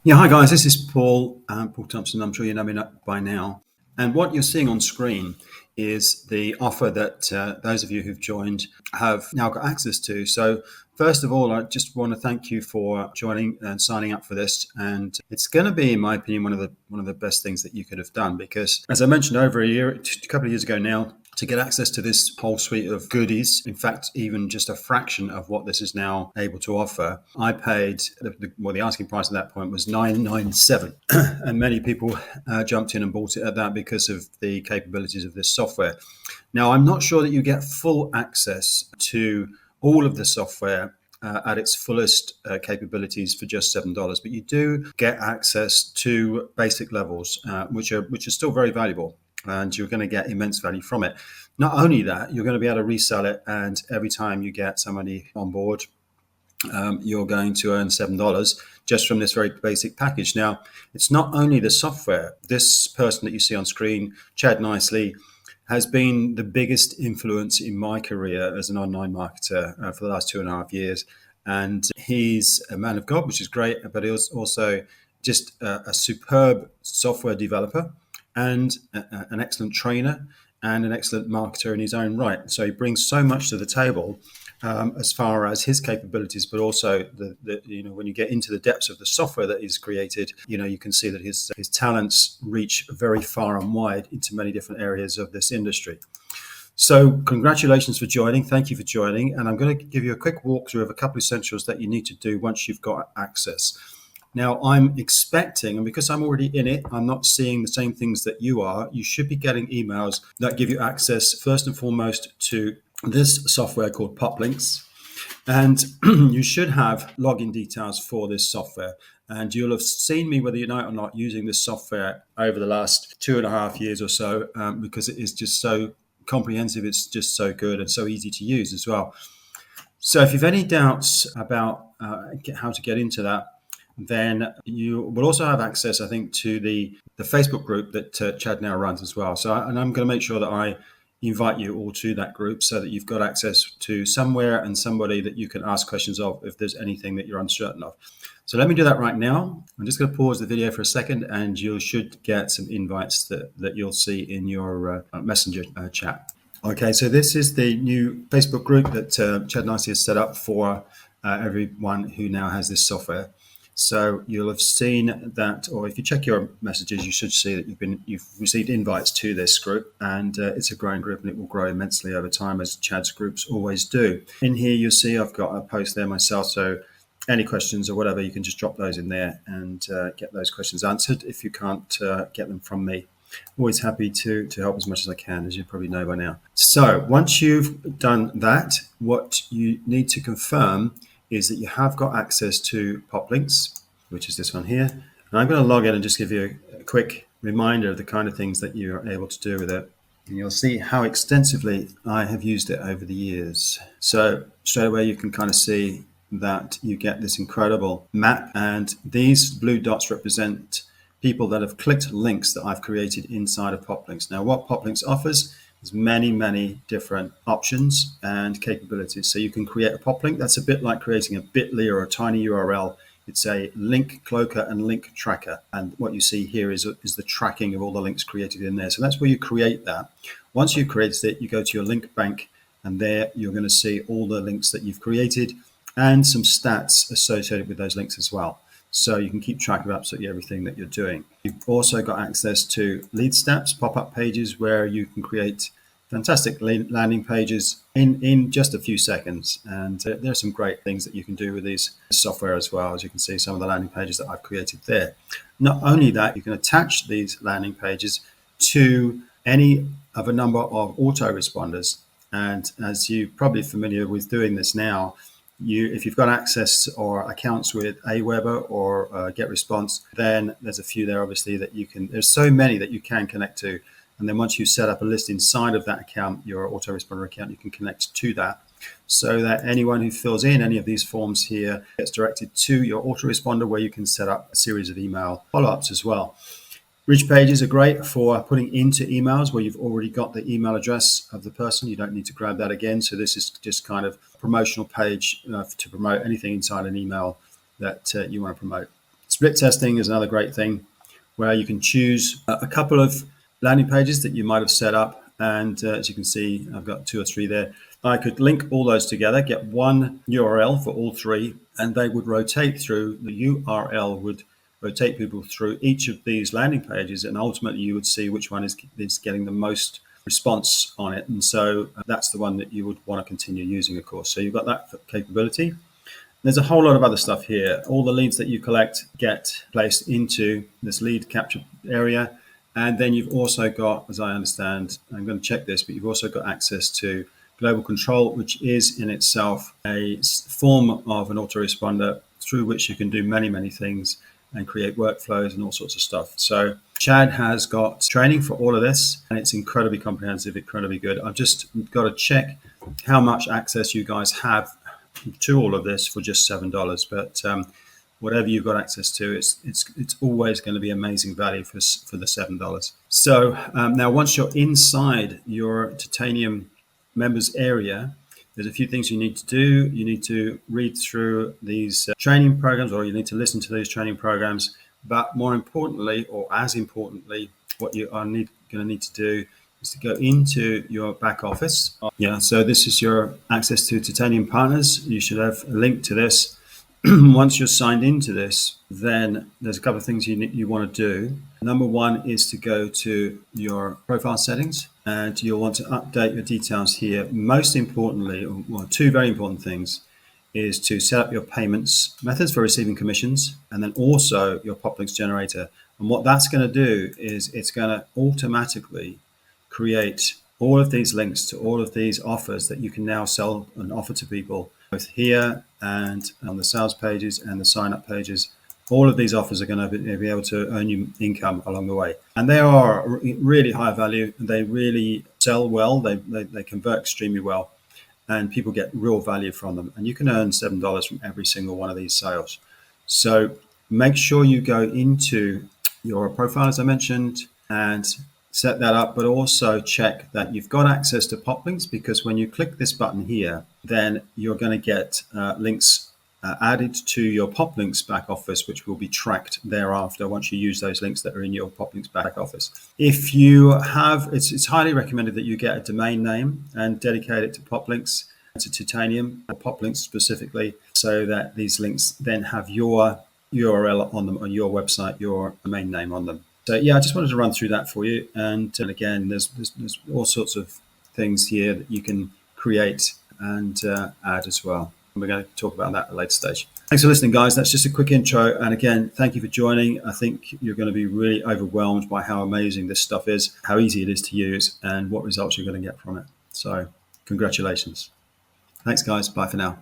Yeah, hi guys, this is Paul Thompson. I'm sure you know me by now. And what you're seeing on screen is the offer that those of you who've joined have now got access to. So, first of all, I just want to thank you for joining and signing up for this. And it's going to be, in my opinion, one of the best things that you could have done because, as I mentioned, over a couple of years ago now, to get access to this whole suite of goodies, in fact, even just a fraction of what this is now able to offer, I paid, the asking price at that point was $997. And many people jumped in and bought it at that because of the capabilities of this software. Now, I'm not sure that you get full access to all of the software at its fullest capabilities for just $7, but you do get access to basic levels, which are still very valuable. And you're going to get immense value from it. Not only that, you're going to be able to resell it, and every time you get somebody on board, you're going to earn $7 just from this very basic package. Now, it's not only the software. This person that you see on screen, Chad Nicely, has been the biggest influence in my career as an online marketer for the last 2.5 years. And he's a man of God, which is great, but he's also just a superb software developer and an excellent trainer and an excellent marketer in his own right. So he brings so much to the table as far as his capabilities, but also when you get into the depths of the software that he's created, you can see that his talents reach very far and wide into many different areas of this industry. So congratulations for joining. Thank you for joining. And I'm going to give you a quick walkthrough of a couple of essentials that you need to do once you've got access. Now, I'm expecting, and because I'm already in it, I'm not seeing the same things that you are. You should be getting emails that give you access, first and foremost, to this software called Poplinks. And you should have login details for this software. And you'll have seen me, whether you know it or not, using this software over the last 2.5 years or so, because it is just so comprehensive. It's just so good and so easy to use as well. So if you've any doubts about how to get into that, then you will also have access, I think, to the Facebook group that Chad now runs as well. So, and I'm going to make sure that I invite you all to that group so that you've got access to somewhere and somebody that you can ask questions of if there's anything that you're uncertain of. So let me do that right now. I'm just going to pause the video for a second, and you should get some invites that you'll see in your Messenger chat. Okay, so this is the new Facebook group that Chad Nicely has set up for everyone who now has this software. So you'll have seen that, or if you check your messages, you should see that you've received invites to this group, and it's a growing group, and it will grow immensely over time, as Chad's groups always do. In here, you'll see I've got a post there myself, so any questions or whatever, you can just drop those in there and get those questions answered if you can't get them from me. Always happy to help as much as I can, as you probably know by now. So once you've done that, what you need to confirm is that you have got access to Poplinks, which is this one here. And I'm going to log in and just give you a quick reminder of the kind of things that you're able to do with it. And you'll see how extensively I have used it over the years. So straight away, you can kind of see that you get this incredible map. And these blue dots represent people that have clicked links that I've created inside of Poplinks. Now, what Poplinks offers is many different options and capabilities. So you can create a Poplink. That's a bit like creating a bit.ly or a tiny URL. It's a link cloaker and link tracker. And what you see here is the tracking of all the links created in there. So that's where you create that. Once you've created it, you go to your link bank, and there you're going to see all the links that you've created and some stats associated with those links as well. So you can keep track of absolutely everything that you're doing. You've also got access to lead stats, pop-up pages, where you can create fantastic landing pages in just a few seconds. And there are some great things that you can do with these software as well. As you can see, some of the landing pages that I've created there. Not only that, you can attach these landing pages to any of a number of autoresponders. And as you're probably familiar with doing this now, if you've got access or accounts with Aweber or GetResponse, then there's a few there, obviously, that you can, there's so many that you can connect to. And then once you set up a list inside of that account, your autoresponder account, you can connect to that so that anyone who fills in any of these forms here gets directed to your autoresponder, where you can set up a series of email follow-ups as well. Rich pages are great for putting into emails where you've already got the email address of the person. You don't need to grab that again. So this is just kind of a promotional page to promote anything inside an email that you want to promote. Split testing is another great thing where you can choose a couple of landing pages that you might have set up. And as you can see, I've got 2 or 3 there. I could link all those together, get one URL for all 3, and they would rotate through. The URL would rotate people through each of these landing pages, and ultimately you would see which one is getting the most response on it. And so that's the one that you would want to continue using, of course. So you've got that capability. There's a whole lot of other stuff here. All the leads that you collect get placed into this lead capture area. And then you've also got, as I understand, I'm going to check this, but you've also got access to Global Control, which is in itself a form of an autoresponder through which you can do many, many things and create workflows and all sorts of stuff. So Chad has got training for all of this, and it's incredibly comprehensive, incredibly good. I've just got to check how much access you guys have to all of this for just $7, but whatever you've got access to, it's always going to be amazing value for the $7. So now once you're inside your Titanium members area, there's a few things you need to do. You need to read through these training programs, or you need to listen to these training programs. But more importantly, or as importantly, what you are going to need to do is to go into your back office. Yeah, so this is your access to Titanium Partners. You should have a link to this. Once you're signed into this, then there's a couple of things you want to do. Number one is to go to your profile settings, and you'll want to update your details here. Most importantly, well, 2 very important things is to set up your payments methods for receiving commissions, and then also your PopLinks generator. And what that's going to do is it's going to automatically create all of these links to all of these offers that you can now sell and offer to people, both here and on the sales pages and the sign up pages. All of these offers are going to be able to earn you income along the way. And they are really high value. They really sell well. They convert extremely well, and people get real value from them. And you can earn $7 from every single one of these sales. So make sure you go into your profile, as I mentioned, and set that up, but also check that you've got access to PopLinks, because when you click this button here, then you're going to get links added to your PopLinks back office, which will be tracked thereafter once you use those links that are in your PopLinks back office. If you have, it's highly recommended that you get a domain name and dedicate it to PopLinks, to Titanium, or PopLinks specifically, so that these links then have your URL on them, on your website, your domain name on them. So yeah, I just wanted to run through that for you. And again, there's all sorts of things here that you can create and add as well. And we're going to talk about that at a later stage. Thanks for listening, guys. That's just a quick intro. And again, thank you for joining. I think you're going to be really overwhelmed by how amazing this stuff is, how easy it is to use, and what results you're going to get from it. So congratulations. Thanks, guys. Bye for now.